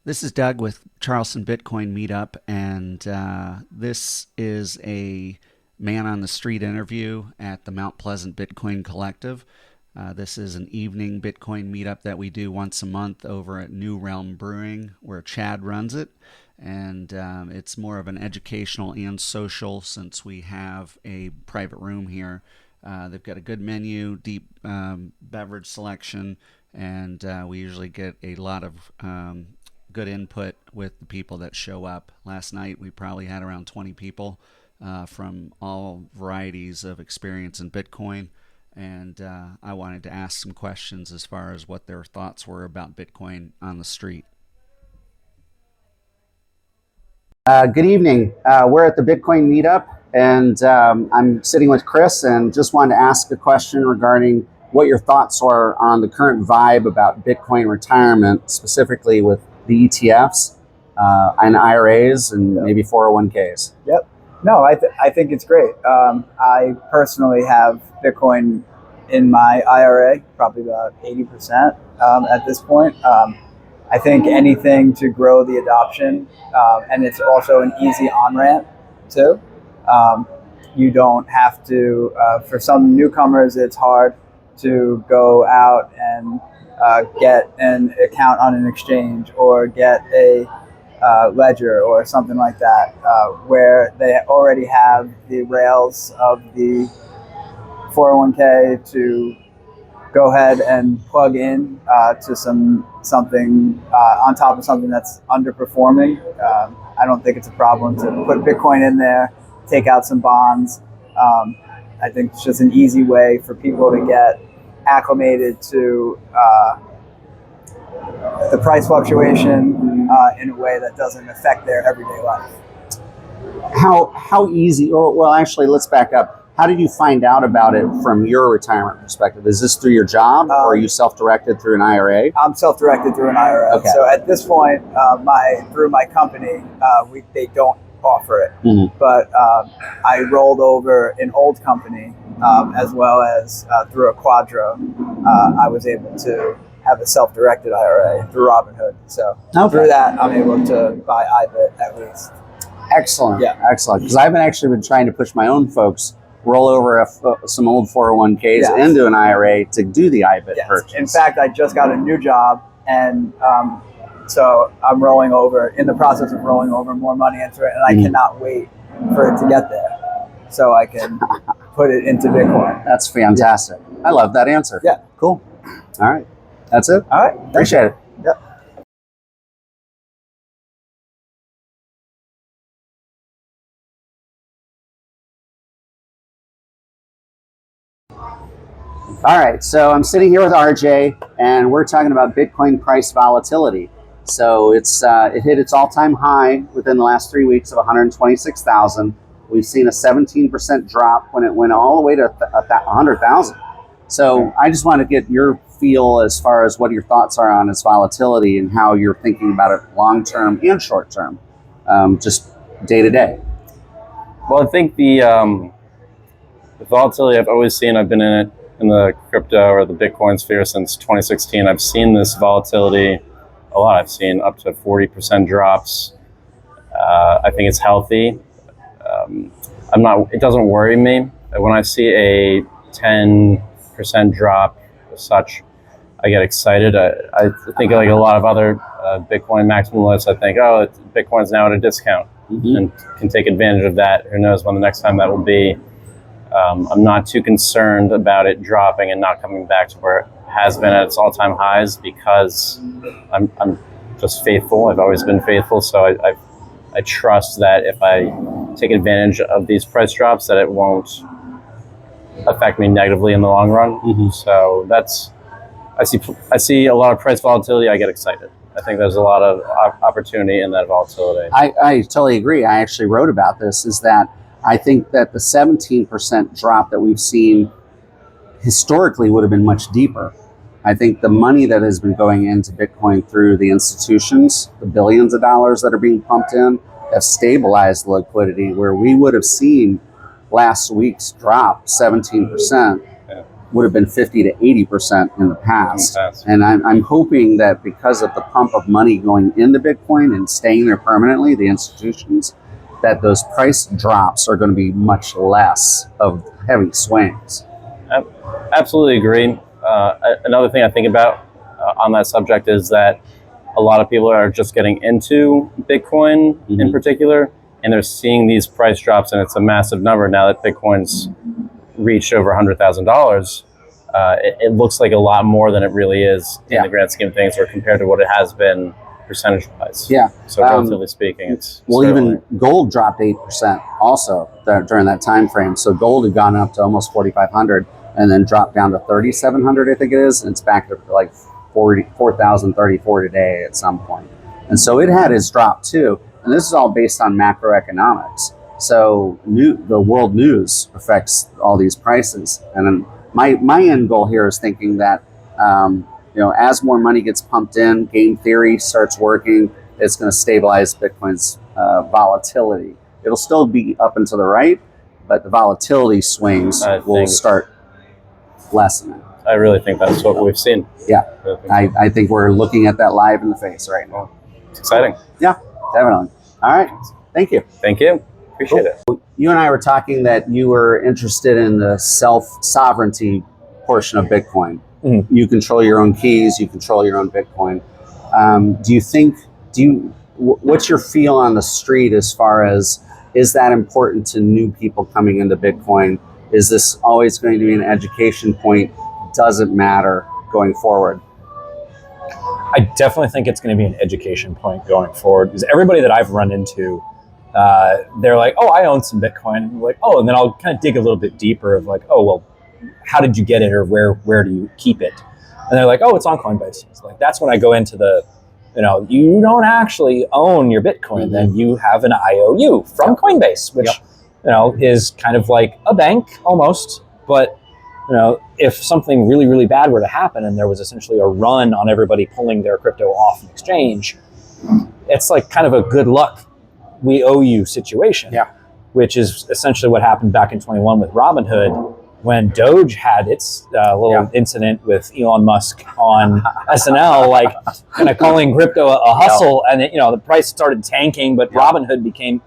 This is Doug with Charleston Bitcoin Meetup, and this is a man on the street interview at the Mount Pleasant Bitcoin Collective. This is an evening Bitcoin meetup that we do once a month over at New Realm Brewing, where Chad runs it. And it's more of an educational and social since we have a private room here. They've got a good menu, deep beverage selection, and we usually get a lot of good input with the people that show up. Last night we probably had around 20 people from all varieties of experience in Bitcoin, and I wanted to ask some questions as far as what their thoughts were about Bitcoin on the street. Good evening. We're at the Bitcoin Meetup, and I'm sitting with Chris, and just wanted to ask a question regarding what your thoughts are on the current vibe about Bitcoin retirement, specifically with the ETFs and IRAs and maybe 401ks. Yep. No, I think it's great. I personally have Bitcoin in my IRA, probably about 80% at this point. I think anything to grow the adoption, and it's also an easy on-ramp too. You don't have to, for some newcomers, it's hard to go out and get an account on an exchange or get a ledger or something like that, where they already have the rails of the 401k to go ahead and plug in to something on top of something that's underperforming. I don't think it's a problem to put Bitcoin in there, take out some bonds. I think it's just an easy way for people to get acclimated to the price fluctuation in a way that doesn't affect their everyday life. How easy, or well, actually, let's back up. How did you find out about it from your retirement perspective? Is this through your job, or are you self-directed through an IRA? I'm self-directed through an IRA. Okay. So at this point, through my company, they don't offer it. Mm-hmm. But I rolled over an old company, as well as through a Quadro. I was able to have a self-directed IRA through Robinhood. So through that, I'm able to buy IBIT at least. Excellent. Yeah. Excellent. Because I've actually been trying to push my own folks roll over some old 401ks into an IRA to do the IBIT purchase. In fact, I just got a new job, and so I'm in the process of rolling over more money into it, and I cannot wait for it to get there so I can put it into Bitcoin. That's fantastic. I love that answer. Yeah. Cool. All right. That's it. All right. Appreciate it. Yep. All right, so I'm sitting here with RJ, and we're talking about Bitcoin price volatility. So it hit its all-time high within the last 3 weeks of 126,000. We've seen a 17% drop when it went all the way to 100,000. So I just want to get your feel as far as what your thoughts are on its volatility and how you're thinking about it long-term and short-term, just day to day. Well, I think the volatility I've always seen, I've been in it in the crypto or the Bitcoin sphere since 2016. I've seen this volatility a lot. I've seen up to 40% drops. I think it's healthy. It doesn't worry me. When I see a 10% drop as such, I get excited. I think like a lot of other Bitcoin maximalists, I think, Bitcoin's now at a discount and can take advantage of that. Who knows when the next time that will be. I'm not too concerned about it dropping and not coming back to where it has been at its all-time highs because I'm just faithful. I've always been faithful, so I trust that if I take advantage of these price drops, that it won't affect me negatively in the long run. So I see a lot of price volatility. I get excited. I think there's a lot of opportunity in that volatility. I totally agree. I actually wrote about this, is that I think that the 17% drop that we've seen historically would have been much deeper. I think the money that has been going into Bitcoin through the institutions, the billions of dollars that are being pumped in, have stabilized the liquidity, where we would have seen last week's drop 17%. would have been 50 to 80% in the past. And I'm hoping that because of the pump of money going into Bitcoin and staying there permanently, the institutions, that those price drops are going to be much less of heavy swings. I absolutely agree. Another thing I think about on that subject is that a lot of people are just getting into Bitcoin in particular, and they're seeing these price drops, and it's a massive number now that Bitcoin's reached over $100,000. It looks like a lot more than it really is in the grand scheme of things, or compared to what it has been percentage-wise. Yeah. So relatively speaking, it's well, even gold dropped 8% also during that time frame. So gold had gone up to almost 4,500 and then dropped down to 3,700, I think it is, and it's back to like 4,034 today at some point. And so it had its drop too. And this is all based on macroeconomics. So the world news affects all these prices. And then my end goal here is thinking that as more money gets pumped in, game theory starts working, it's going to stabilize Bitcoin's volatility. It'll still be up and to the right, but the volatility swings will start lessening. I really think that's what we've seen. Yeah, I think we're looking at that live in the face right now. It's exciting. Yeah, definitely. All right. Thank you. Thank you. Appreciate it. You and I were talking that you were interested in the self-sovereignty portion of Bitcoin. You control your own keys, you control your own Bitcoin. What's your feel on the street as far as, is that important to new people coming into Bitcoin? Is this always going to be an education point? Doesn't matter going forward? I definitely think it's going to be an education point going forward, because everybody that I've run into, they're like, oh, I own some Bitcoin. I'm like, oh, and then I'll kind of dig a little bit deeper of like, oh, well, how did you get it, or where do you keep it? And they're like, oh, it's on Coinbase. It's like, that's when I go into the, you don't actually own your Bitcoin, then you have an IOU from Coinbase, which, is kind of like a bank almost, but if something really, really bad were to happen and there was essentially a run on everybody pulling their crypto off an exchange, it's like kind of a good luck, we owe you situation, which is essentially what happened back in 21 with Robinhood when Doge had its little incident with Elon Musk on SNL, like kind of calling crypto a hustle, and the price started tanking, but Robinhood became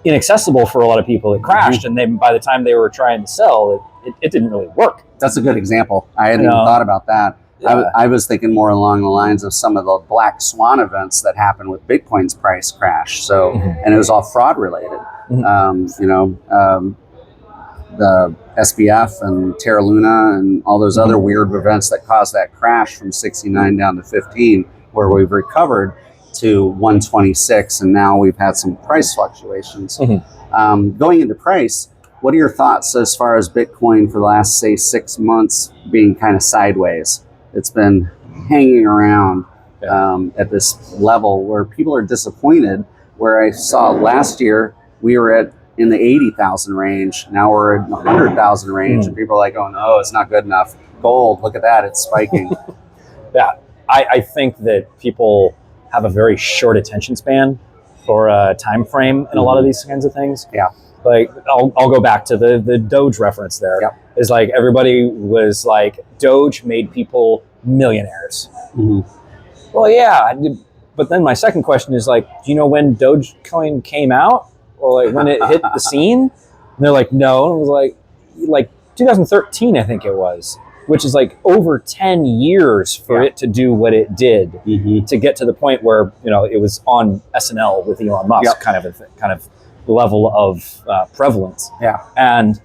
inaccessible for a lot of people. It crashed, and then by the time they were trying to sell, it didn't really work. That's a good example. I hadn't even thought about that. I was thinking more along the lines of some of the black swan events that happened with Bitcoin's price crash. So, and it was all fraud related. The SBF and Terra Luna and all those other weird events that caused that crash from 69 down to 15, where we've recovered to 126, and now we've had some price fluctuations. Going into price, what are your thoughts as far as Bitcoin for the last, say, 6 months being kind of sideways? It's been hanging around at this level where people are disappointed, where I saw last year we were in the 80,000 range. Now we're in the 100,000 range, and people are like, oh no, it's not good enough. Gold, look at that, it's spiking. I think that people have a very short attention span for a time frame in a lot of these kinds of things. Like I'll go back to the Doge reference there. Is like everybody was like, Doge made people millionaires. Well, yeah, but then my second question is like, do you know when Dogecoin came out, or like when it hit the scene? And they're like, no. And it was like 2013, I think it was, which is like over 10 years for it to do what it did, to get to the point where it was on SNL with Elon Musk, kind of level of prevalence. And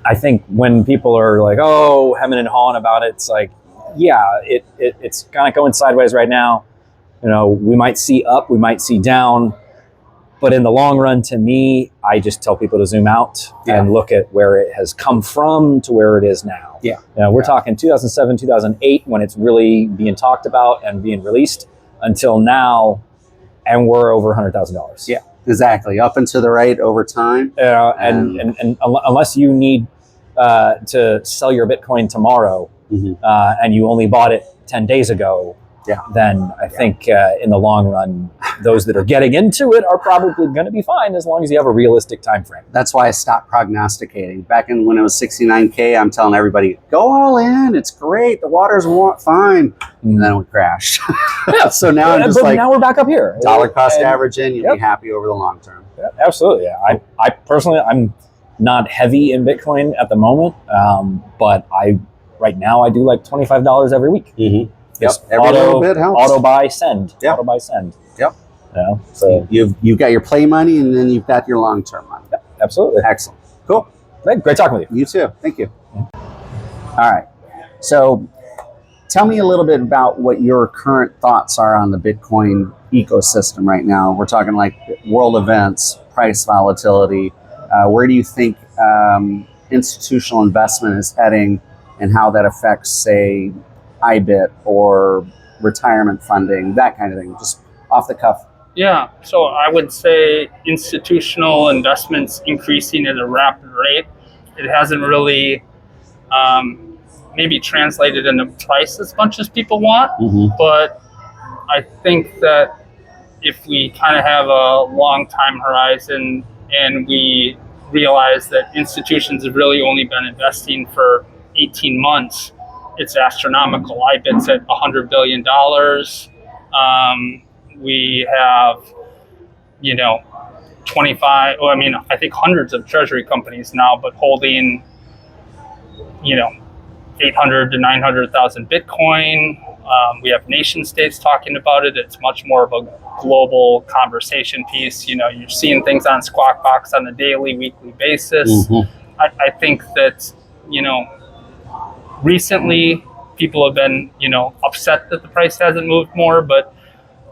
I think when people are like, oh, hemming and hawing about it, it's like, it's kind of going sideways right now. We might see up, we might see down, but in the long run, to me, I just tell people to zoom out and look at where it has come from to where it is now. We're talking 2007, 2008, when it's really being talked about and being released, until now, and we're over $100,000. Exactly, up and to the right over time. And unless you need to sell your Bitcoin tomorrow, and you only bought it 10 days ago, then I think in the long run, those that are getting into it are probably going to be fine as long as you have a realistic time frame. That's why I stopped prognosticating. Back in when it was 69K, I'm telling everybody, go all in. It's great. The water's fine. And then we crashed. So now I'm just now we're back up here. Dollar cost average in, you'll be happy over the long term. Yeah, absolutely. Yeah. I personally, I'm not heavy in Bitcoin at the moment, but right now I do like $25 every week. Mm-hmm. Yep. Every little bit helps. Auto buy, send. Yep. Auto buy, send. Yep. So you've got your play money, and then you've got your long term money. Yep, absolutely. Excellent. Cool. Great talking with you. You too. Thank you. All right. So tell me a little bit about what your current thoughts are on the Bitcoin ecosystem right now. We're talking like world events, price volatility. Where do you think institutional investment is heading, and how that affects, say, IBIT or retirement funding, that kind of thing, just off the cuff? Yeah, so I would say institutional investments increasing at a rapid rate. It hasn't really maybe translated into price as much as people want, but I think that if we kind of have a long time horizon and we realize that institutions have really only been investing for 18 months, it's astronomical. IBIT's at $100 billion. We have, I think hundreds of treasury companies now, but holding, 800 to 900,000 Bitcoin. We have nation states talking about it. It's much more of a global conversation piece. You're seeing things on Squawk Box on a daily, weekly basis. I think that, recently people have been, upset that the price hasn't moved more, but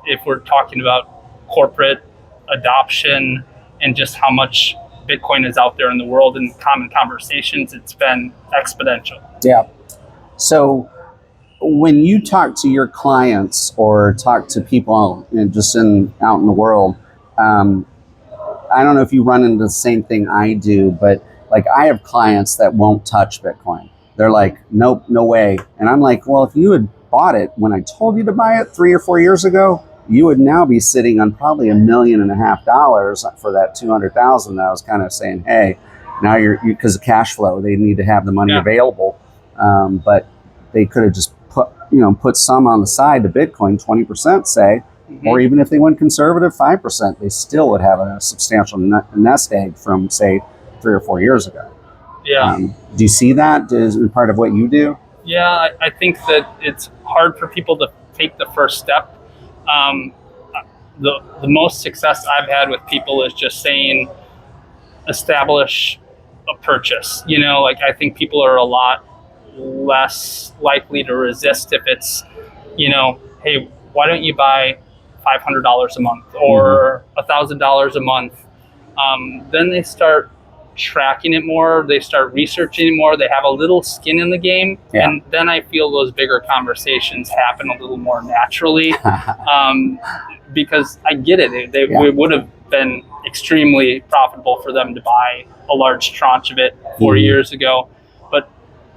if we're talking about corporate adoption and just how much Bitcoin is out there in the world in common conversations, it's been exponential. Yeah. So when you talk to your clients or talk to people just out in the world, I don't know if you run into the same thing I do, but like I have clients that won't touch Bitcoin. They're like, nope, no way. And I'm like, well, if you had bought it when I told you to buy it 3 or 4 years ago, you would now be sitting on probably $1.5 million for that 200,000 that I was kind of saying, hey, now you're because of cash flow, they need to have the money available. But they could have just put some on the side to Bitcoin, 20%, say, or even if they went conservative, 5%, they still would have a substantial nest egg from, say, 3 or 4 years ago. Yeah. Do you see that as part of what you do? Yeah, I think that it's hard for people to take the first step. The most success I've had with people is just saying, establish a purchase. I think people are a lot less likely to resist if it's, hey, why don't you buy $500 a month or $1,000 a month? Then they start tracking it more, they start researching it more, they have a little skin in the game, and then I feel those bigger conversations happen a little more naturally, because I get it. It would have been extremely profitable for them to buy a large tranche of it 4 years ago, but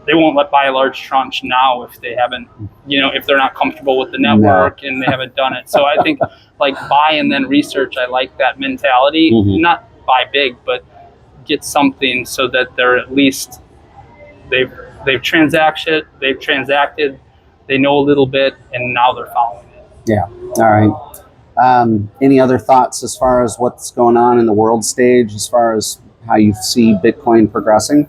they won't buy a large tranche now if they haven't, if they're not comfortable with the network and they haven't done it. So I think like buy and then research, I like that mentality. Not buy big, but get something so that they're at least they've transacted, they know a little bit, and now they're following it. Yeah. All right. Any other thoughts as far as what's going on in the world stage, as far as how you see Bitcoin progressing?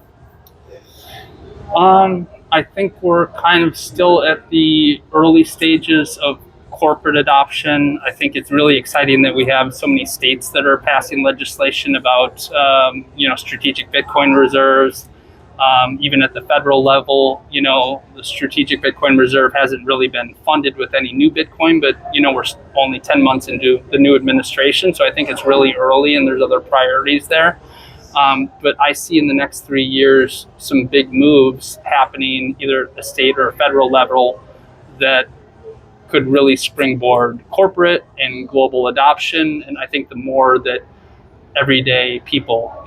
I think we're kind of still at the early stages of corporate adoption. I think it's really exciting that we have so many states that are passing legislation about, strategic Bitcoin reserves. Even at the federal level, the strategic Bitcoin reserve hasn't really been funded with any new Bitcoin, but, we're only 10 months into the new administration. So I think it's really early and there's other priorities there. But I see in the next 3 years some big moves happening either at the state or federal level that could really springboard corporate and global adoption. And I think the more that everyday people,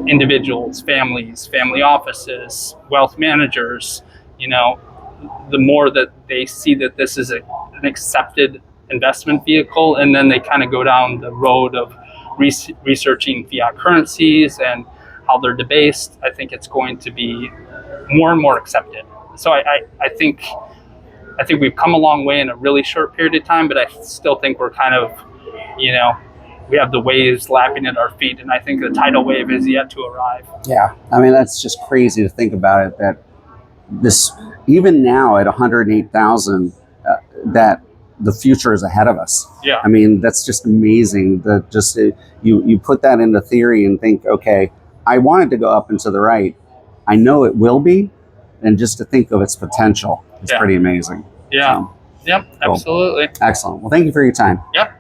individuals, families, family offices, wealth managers, the more that they see that this is an accepted investment vehicle, and then they kind of go down the road of researching fiat currencies and how they're debased, I think it's going to be more and more accepted. So I think we've come a long way in a really short period of time, but I still think we're kind of, we have the waves lapping at our feet, and I think the tidal wave is yet to arrive. Yeah, I mean, that's just crazy to think about it, that this, even now at 108,000, that the future is ahead of us. Yeah. I mean, that's just amazing. That just you put that into theory and think, okay, I want it to go up and to the right. I know it will be, and just to think of its potential is pretty amazing. Yeah. So, yep. Cool. Absolutely. Excellent. Well, thank you for your time. Yep.